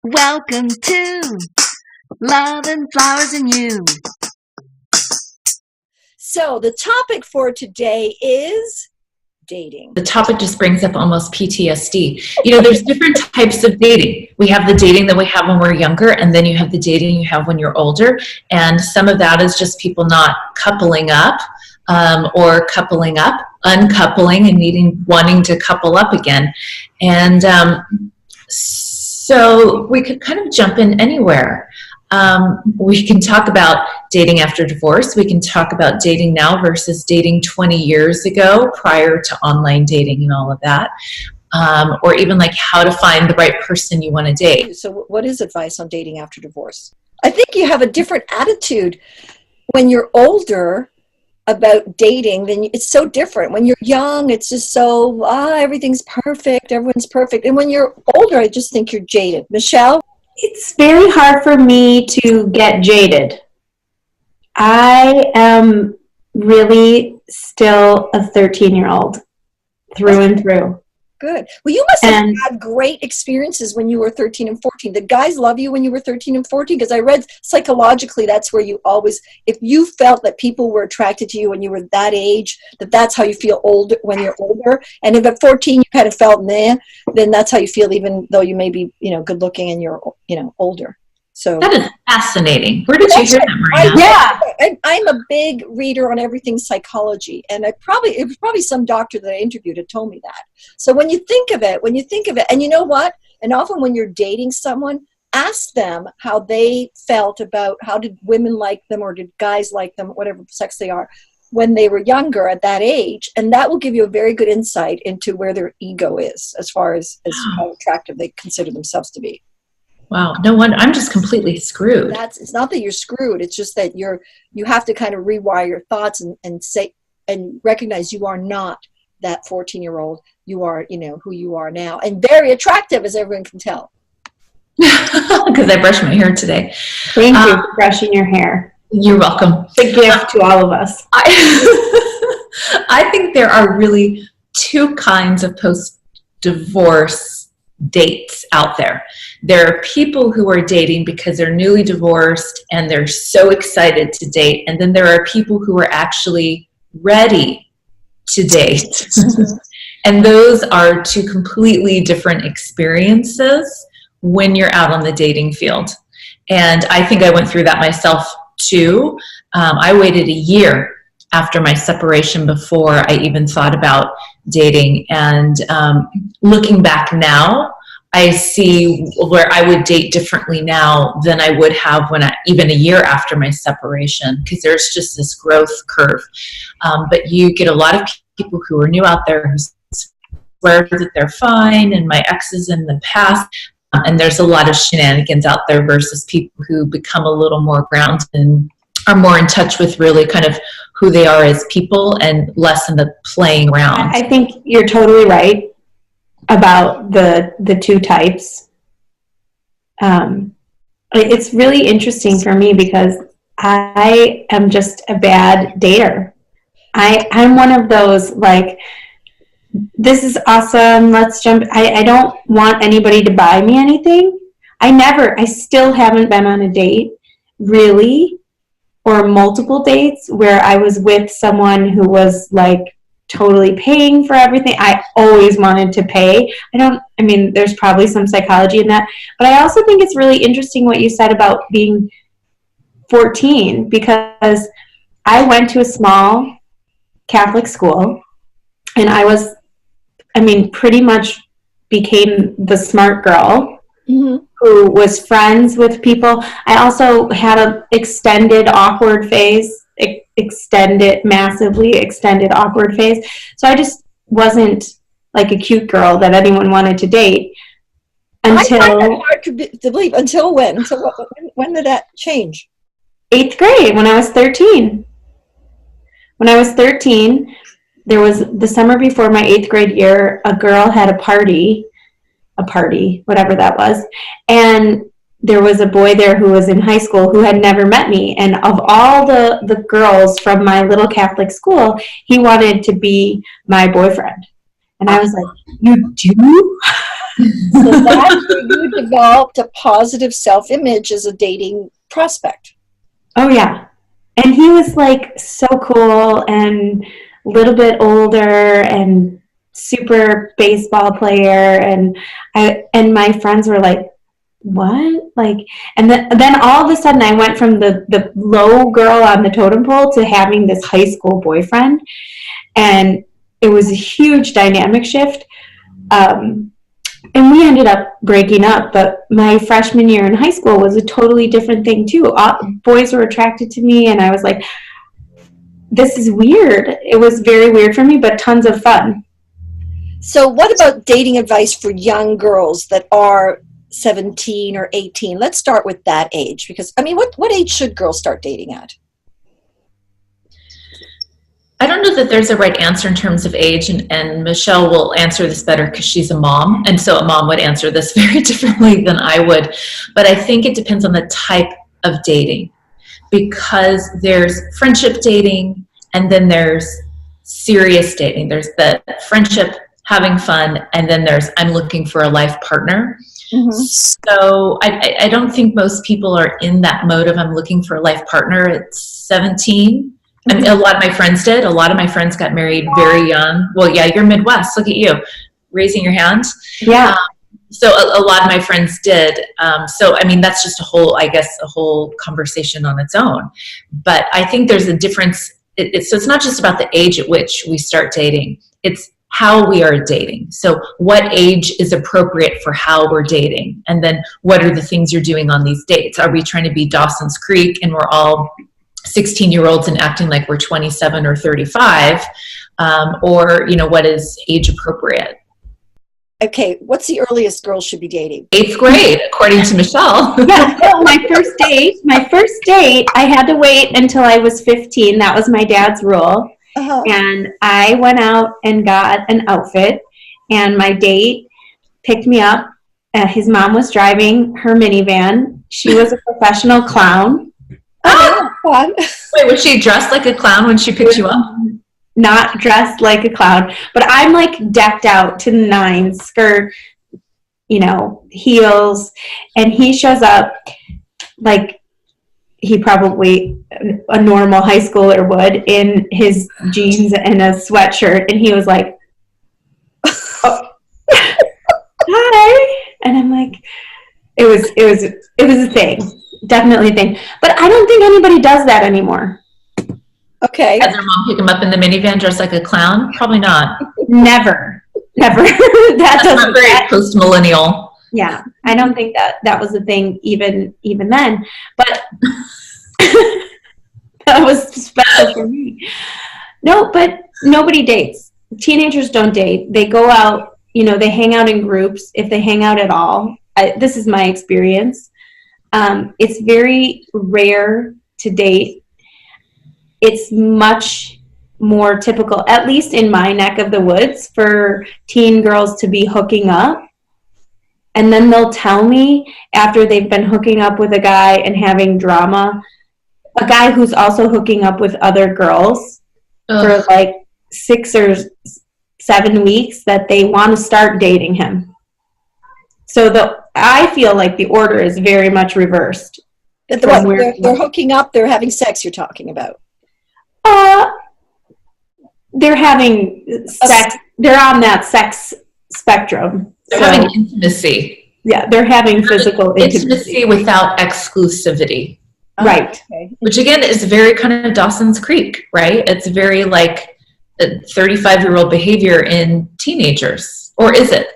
Welcome to Love and Flowers and You. So the topic for today is dating. The topic just brings up almost PTSD. There's different types of dating. We have the dating that we have when we're younger, and then you have the dating you have when you're older. And some of that is just people not coupling up or coupling up, uncoupling and wanting to couple up again. And so we could kind of jump in anywhere. We can talk about dating after divorce. We can talk about dating now versus dating 20 years ago prior to online dating and all of that. Or even like how to find the right person you want to date. So what is advice on dating after divorce? I think you have a different attitude when you're older about dating. Then it's so different. When you're young, it's just so, everything's perfect. Everyone's perfect. And when you're older, I just think you're jaded. Michelle? It's very hard for me to get jaded. I am really still a 13-year-old through and through. Good. Well, you must have had great experiences when you were 13 and 14. Did guys love you when you were 13 and 14? Because I read psychologically that's where you always, if you felt that people were attracted to you when you were that age, that's how you feel old when you're older. And if at 14 you kind of felt then that's how you feel even though you may be, good looking and you're, older. So that is fascinating. Where did you hear that, Marina? I'm a big reader on everything psychology, and it was probably some doctor that I interviewed had told me that. So when you think of it, and you know what? And often when you're dating someone, ask them how they felt about how did women like them or did guys like them, whatever sex they are, when they were younger at that age, and that will give you a very good insight into where their ego is as far as how attractive they consider themselves to be. Wow, no wonder I'm just completely screwed. It's not that you're screwed. It's just that you have to kind of rewire your thoughts and say and recognize you are not that 14-year-old. You are, who you are now, and very attractive, as everyone can tell. Because I brushed my hair today. Thank you for brushing your hair. You're welcome. It's a gift to all of us. I think there are really two kinds of post-divorce dates out there. There are people who are dating because they're newly divorced and they're so excited to date. And then there are people who are actually ready to date. And those are two completely different experiences when you're out on the dating field. And I think I went through that myself too. I waited a year after my separation before I even thought about dating. And looking back now, I see where I would date differently now than I would have even a year after my separation, because there's just this growth curve. But you get a lot of people who are new out there who swear that they're fine, and my exes in the past. And there's a lot of shenanigans out there versus people who become a little more grounded and are more in touch with really kind of who they are as people and less in the playing around. I think you're totally right about the two types. It's really interesting for me because I am just a bad dater. I'm one of those, like, this is awesome, let's jump. I don't want anybody to buy me anything. I still haven't been on a date, really, or multiple dates where I was with someone who was like totally paying for everything. I always wanted to pay. There's probably some psychology in that, but I also think it's really interesting what you said about being 14, because I went to a small Catholic school and pretty much became the smart girl. Mm-hmm. Who was friends with people. I also had an extended awkward phase, massively extended awkward phase. So I just wasn't like a cute girl that anyone wanted to date until. I find that hard to believe. Until when? When did that change? 8th grade, when I was 13. When I was 13, there was the summer before my 8th grade year, a girl had a party, whatever that was. And there was a boy there who was in high school who had never met me. And of all the girls from my little Catholic school, he wanted to be my boyfriend. And I was like, you do? So that's where you developed a positive self-image as a dating prospect. Oh yeah. And he was like so cool and a little bit older and super baseball player, and my friends were like, what? Like, and then all of a sudden I went from the low girl on the totem pole to having this high school boyfriend, and it was a huge dynamic shift. And we ended up breaking up, but my freshman year in high school was a totally different thing too. Boys were attracted to me, and I was like, this is weird. It was very weird for me, but tons of fun. So what about dating advice for young girls that are 17 or 18? Let's start with that age, because, I mean, what age should girls start dating at? I don't know that there's a right answer in terms of age, and Michelle will answer this better because she's a mom, and so a mom would answer this very differently than I would. But I think it depends on the type of dating, because there's friendship dating, and then there's serious dating. There's the friendship, having fun, and then there's I'm looking for a life partner. Mm-hmm. So I don't think most people are in that mode of I'm looking for a life partner at 17. I mean, a lot of my friends did. A lot of my friends got married very young. Well, yeah, you're Midwest. Look at you, raising your hand. Yeah. So a lot of my friends did. So, I mean, that's just a whole conversation on its own. But I think there's a difference. So it's not just about the age at which we start dating. It's how we are dating. So what age is appropriate for how we're dating? And then what are the things you're doing on these dates? Are we trying to be Dawson's Creek and we're all 16-year-olds and acting like we're 27 or 35, or, what is age appropriate? Okay, what's the earliest girls should be dating? 8th grade, according to Michelle. Yeah, so my first date, I had to wait until I was 15. That was my dad's rule. Uh-huh. And I went out and got an outfit, and my date picked me up. His mom was driving her minivan. She was a professional clown. Oh, fun. Wait, was she dressed like a clown when she picked you up? Not dressed like a clown, but I'm like decked out to the nines, skirt, heels, and he shows up like he probably a normal high schooler would, in his jeans and a sweatshirt, and he was like, oh, hi, and I'm like, it was a thing. Definitely a thing. But I don't think anybody does that anymore. Okay. Has their mom pick him up in the minivan dressed like a clown? Probably not. Never. That's not very post-millennial. Yeah. I don't think that was a thing even then. But that was special for me. No, but nobody dates. Teenagers don't date. They go out, they hang out in groups, if they hang out at all. This is my experience. It's very rare to date. It's much more typical, at least in my neck of the woods, for teen girls to be hooking up. And then they'll tell me after they've been hooking up with a guy and having drama, a guy who's also hooking up with other girls for like 6 or 7 weeks, that they want to start dating him. So I feel like the order is very much reversed. They're hooking up, they're having sex, you're talking about? They're having sex. They're on that sex spectrum. They're having intimacy. Yeah, they're having physical intimacy without exclusivity. Right. Okay. Which again is very kind of Dawson's Creek, right? It's very like 35-year-old behavior in teenagers. Or is it?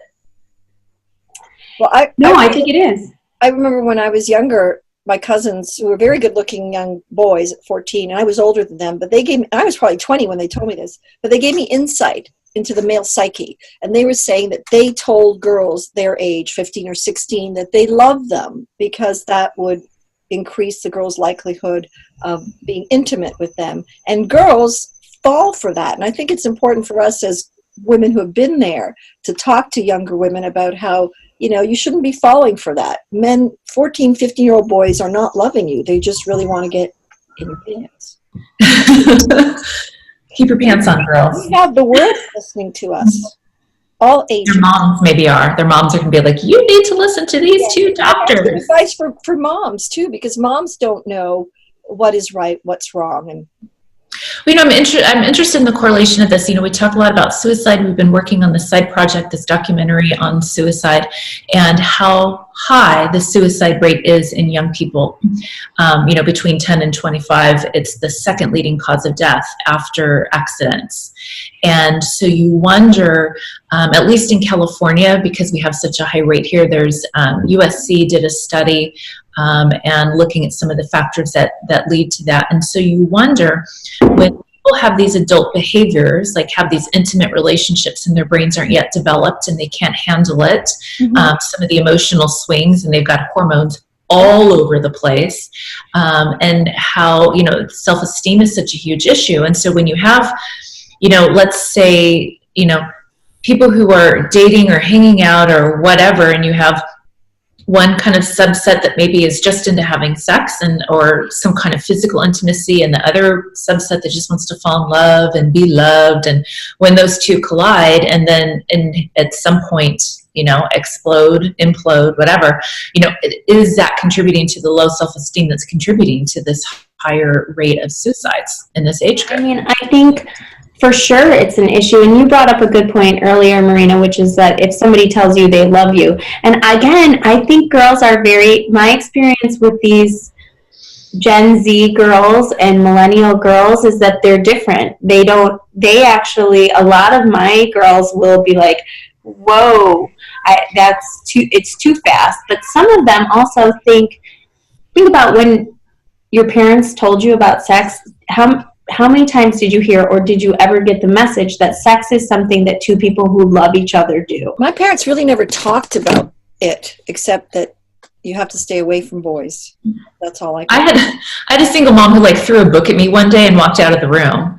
Well, I think it is. I remember when I was younger, my cousins, who were very good-looking young boys at 14, and I was older than them, but I was probably 20 when they told me this, but they gave me insight into the male psyche, and they were saying that they told girls their age, 15 or 16, that they loved them because that would increase the girl's likelihood of being intimate with them. And girls fall for that, and I think it's important for us as women who have been there to talk to younger women about how you shouldn't be falling for that. Men, 14, 15-year-old boys are not loving you. They just really want to get in your pants. Keep your pants on, girls. We have the world listening to us. all ages. Their moms maybe are. Their moms are going to be like, you need to listen to these two doctors. Good advice for moms too, because moms don't know what is right, what's wrong. And I'm interested in the correlation of this. We talk a lot about suicide. We've been working on this side project, this documentary on suicide, and how high the suicide rate is in young people. Between 10 and 25, it's the second leading cause of death after accidents. And so you wonder, at least in California, because we have such a high rate here, there's USC did a study and looking at some of the factors that lead to that. And so you wonder, when people have these adult behaviors, like have these intimate relationships and their brains aren't yet developed and they can't handle it, some of the emotional swings, and they've got hormones all over the place, and how, self-esteem is such a huge issue. And so when you have, let's say, people who are dating or hanging out or whatever, and you have one kind of subset that maybe is just into having sex or some kind of physical intimacy, and the other subset that just wants to fall in love and be loved. And when those two collide and then at some point, explode, implode, whatever, is that contributing to the low self-esteem that's contributing to this higher rate of suicides in this age group? I think for sure it's an issue. And you brought up a good point earlier, Marina, which is that if somebody tells you they love you, and again, I think girls are my experience with these Gen Z girls and millennial girls is that they're different. A lot of my girls will be like, whoa, it's too fast. But some of them also think about when your parents told you about sex, how many times did you hear, or did you ever get the message that sex is something that two people who love each other do? My parents really never talked about it, except that you have to stay away from boys. That's all I had a single mom who threw a book at me one day and walked out of the room.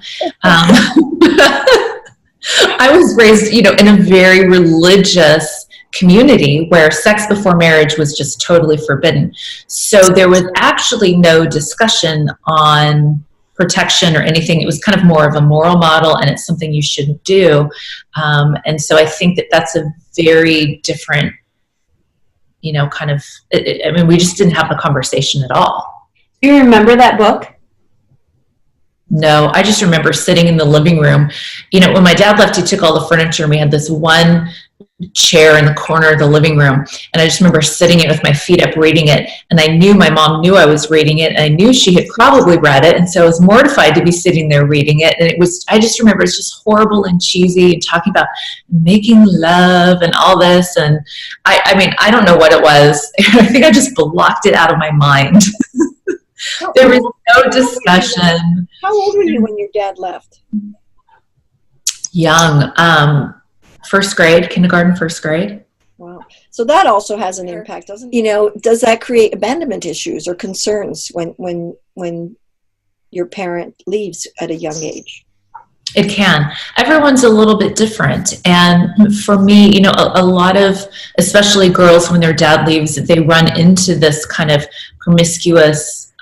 I was raised, in a very religious community where sex before marriage was just totally forbidden. So there was actually no discussion on protection or anything. It was kind of more of a moral model, and it's something you shouldn't do. And so I think that's a very different, we just didn't have the conversation at all. Do you remember that book? No, I just remember sitting in the living room. When my dad left, he took all the furniture, and we had this one chair in the corner of the living room, and I just remember sitting it with my feet up reading it, and I knew my mom knew I was reading it, and I knew she had probably read it, and so I was mortified to be sitting there reading it. And I just remember it's just horrible and cheesy and talking about making love and all this, and I don't know what it was. I think I just blocked it out of my mind. There was no discussion. How old were you when your dad left? Young. Kindergarten, first grade. Wow. So that also has an impact, doesn't it? Does that create abandonment issues or concerns when your parent leaves at a young age? It can. Everyone's a little bit different. And for me, a lot of, especially girls, when their dad leaves, they run into this kind of promiscuous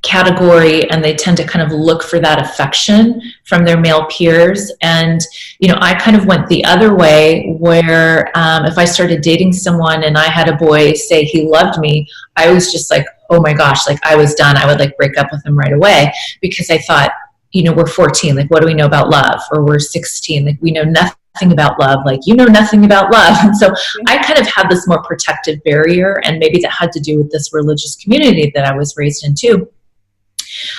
category, and they tend to kind of look for that affection from their male peers. And I kind of went the other way, where if I started dating someone and I had a boy say he loved me, I was just like, oh my gosh, I was done. I would break up with him right away, because I thought, we're 14, what do we know about love? Or we're 16, we know nothing about love, nothing about love. And so I kind of had this more protective barrier, and maybe that had to do with this religious community that I was raised in too.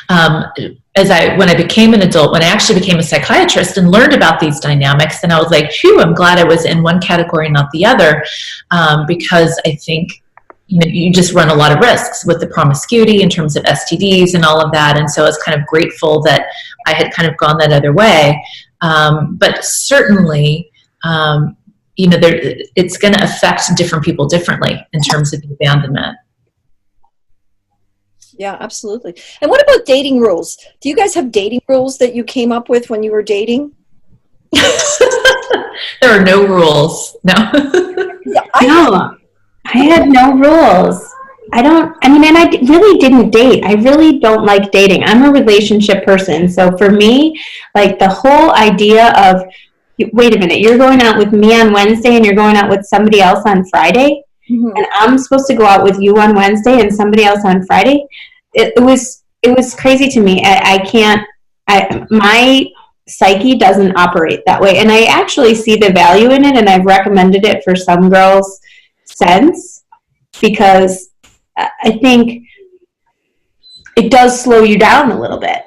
When I became an adult, when I actually became a psychiatrist and learned about these dynamics, and I was like, phew, I'm glad I was in one category, not the other, because I think you just run a lot of risks with the promiscuity in terms of STDs and all of that. And so I was kind of grateful that I had kind of gone that other way. But certainly, it's going to affect different people differently in terms of the abandonment. Yeah, absolutely. And what about dating rules? Do you guys have dating rules that you came up with when you were dating? There are no rules. No. No, I had no rules. And I really didn't date. I really don't like dating. I'm a relationship person. So for me, the whole idea of wait a minute, you're going out with me on Wednesday and you're going out with somebody else on Friday? Mhm. And I'm supposed to go out with you on Wednesday and somebody else on Friday? It was crazy to me. My psyche doesn't operate that way. And I actually see the value in it, and I've recommended it for some girls since, because I think it does slow you down a little bit.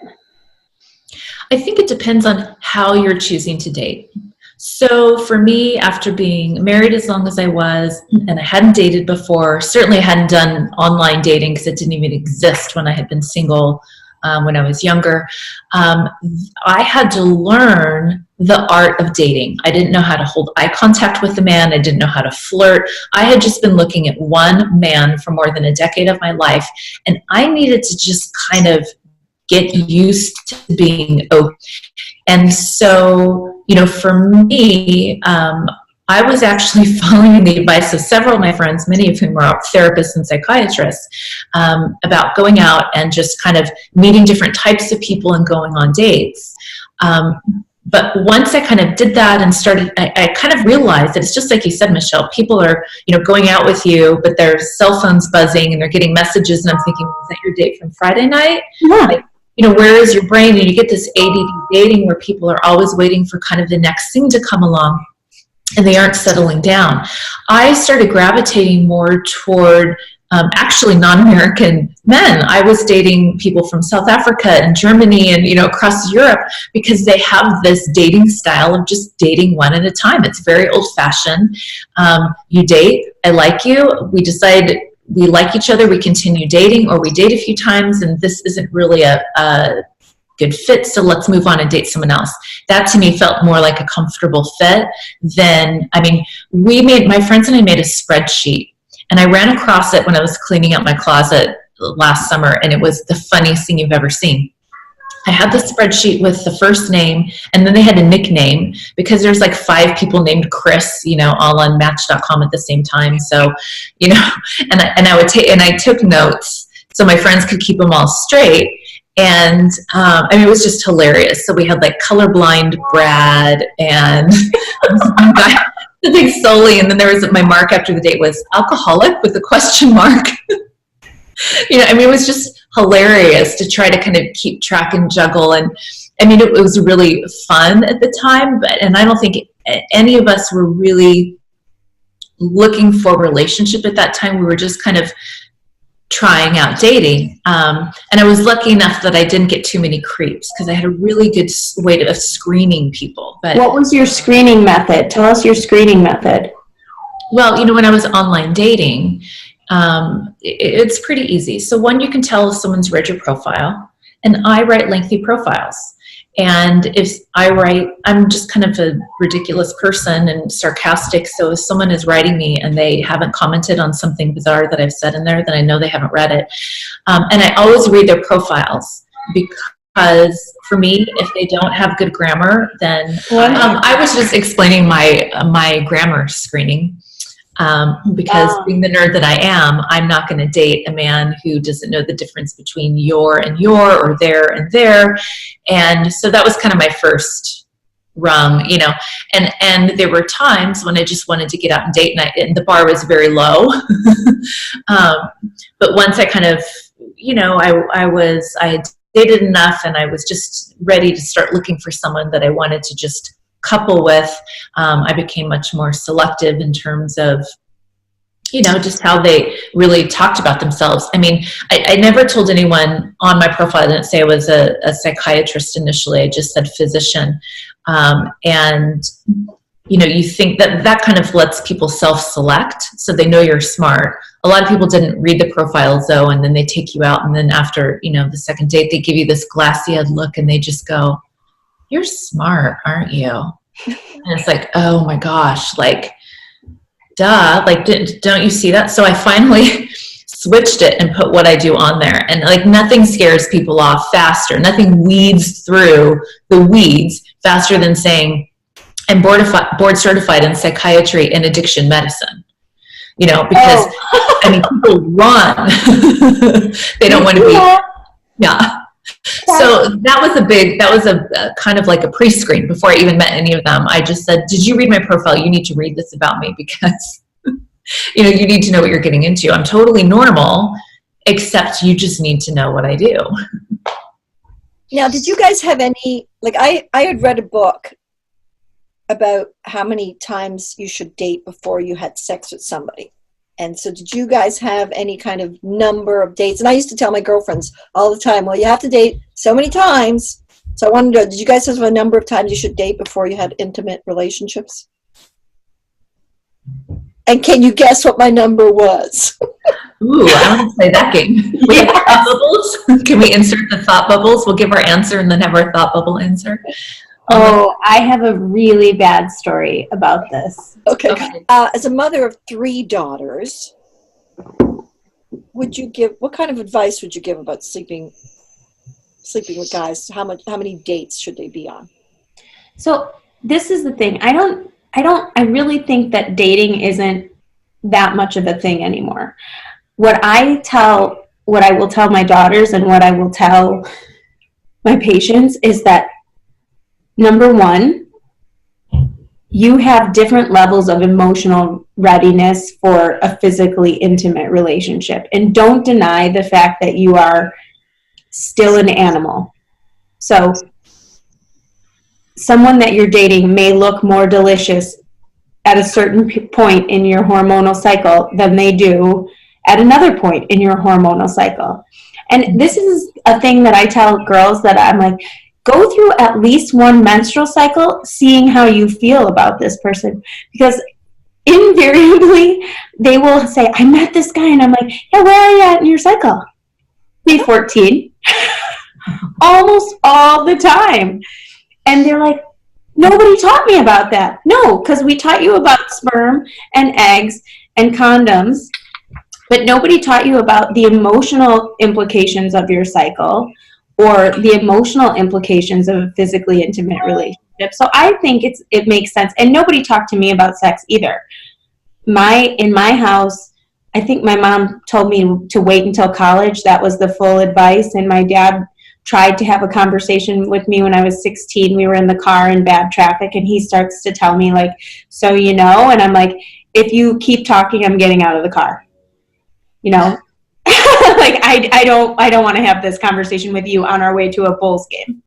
I think it depends on how you're choosing to date. So for me, after being married as long as I was, and I hadn't dated before, certainly I hadn't done online dating because it didn't even exist when I had been single when I was younger. I had to learn the art of dating. I didn't know how to hold eye contact with a man. I didn't know how to flirt. I had just been looking at one man for more than a decade of my life, and I needed to just kind of get used to being open. And so, for me, I was actually following the advice of several of my friends, many of whom are therapists and psychiatrists, about going out and just kind of meeting different types of people and going on dates. But once I kind of did that and started, I kind of realized that it's just like you said, Michelle, people are, going out with you, but their cell phone's buzzing and they're getting messages, and I'm thinking, is that your date from Friday night? Yeah. Like, where is your brain? And you get this ADD dating where people are always waiting for kind of the next thing to come along, and they aren't settling down. I started gravitating more toward actually non-American men. I was dating people from South Africa and Germany and, across Europe, because they have this dating style of just dating one at a time. It's very old-fashioned. You date, I like you, we decide we like each other, we continue dating, or we date a few times and this isn't really a good fit, so let's move on and date someone else. That to me felt more like a comfortable fit than, my friends and I made a spreadsheet, and I ran across it when I was cleaning out my closet last summer, and it was the funniest thing you've ever seen. I had the spreadsheet with the first name, and then they had a nickname, because there's like 5 people named Chris, all on Match.com at the same time. So, and I took notes so my friends could keep them all straight. And it was just hilarious. So we had like colorblind Brad and one guy, the big Sully, and then there was my mark after the date was alcoholic with a question mark. It was just hilarious to try to kind of keep track and juggle. And it was really fun at the time, and I don't think any of us were really looking for a relationship at that time. We were just kind of trying out dating. And I was lucky enough that I didn't get too many creeps, because I had a really good way of screening people. But what was your screening method? Tell us your screening method. Well, when I was online dating, it's pretty easy. So one, you can tell if someone's read your profile, and I write lengthy profiles. And if I write, I'm just kind of a ridiculous person and sarcastic. So if someone is writing me and they haven't commented on something bizarre that I've said in there, then I know they haven't read it. And I always read their profiles, because for me, if they don't have good grammar, then I was just explaining my grammar screening. Because being the nerd that I am, I'm not going to date a man who doesn't know the difference between your and your, or there and there. And so that was kind of my first rung, and there were times when I just wanted to get out and date, and the bar was very low. But once I kind of, I had dated enough, and I was just ready to start looking for someone that I wanted to just couple with, I became much more selective in terms of, just how they really talked about themselves. I never told anyone on my profile. I didn't say I was a psychiatrist initially. I just said physician. And, you think that kind of lets people self-select, so they know you're smart. A lot of people didn't read the profiles, though, and then they take you out, and then after, the second date, they give you this glassy-eyed look, and they just go, "You're smart, aren't you?" And it's like, oh my gosh, like, duh, like, don't you see that? So I finally switched it and put what I do on there. And like, nothing scares people off faster. Nothing weeds through the weeds faster than saying, I'm board certified in psychiatry and addiction medicine. Because people run. They don't want to be, yeah. So that was a kind of like a pre-screen before I even met any of them. I just said, did you read my profile? You need to read this about me because, you know, you need to know what you're getting into. I'm totally normal, except you just need to know what I do. Now, did you guys have any, like I had read a book about how many times you should date before you had sex with somebody. And so did you guys have any kind of number of dates? And I used to tell my girlfriends all the time, well, you have to date so many times. So I wanted to know, did you guys have a number of times you should date before you had intimate relationships? And can you guess what my number was? Ooh, I want to play that game. We have thought bubbles. Can we insert the thought bubbles? We'll give our answer and then have our thought bubble answer. Oh, I have a really bad story about this. Okay. As a mother of 3 daughters, what kind of advice would you give about sleeping with guys? How many dates should they be on? So this is the thing. I really think that dating isn't that much of a thing anymore. What I will tell my daughters and what I will tell my patients is that, number one, you have different levels of emotional readiness for a physically intimate relationship. And don't deny the fact that you are still an animal. So someone that you're dating may look more delicious at a certain point in your hormonal cycle than they do at another point in your hormonal cycle. And this is a thing that I tell girls, that I'm like, go through at least one menstrual cycle seeing how you feel about this person, because invariably they will say, I met this guy, and I'm like, yeah, where are you at in your cycle? Day 14. Almost all the time. And they're like, nobody taught me about that. No, because we taught you about sperm and eggs and condoms, but nobody taught you about the emotional implications of your cycle or the emotional implications of a physically intimate relationship. So I think it makes sense. And nobody talked to me about sex either. In my house, I think my mom told me to wait until college. That was the full advice. And my dad tried to have a conversation with me when I was 16. We were in the car in bad traffic, and he starts to tell me, like, so you know, and I'm like, if you keep talking, I'm getting out of the car. You know, like I don't want to have this conversation with you on our way to a Bulls game.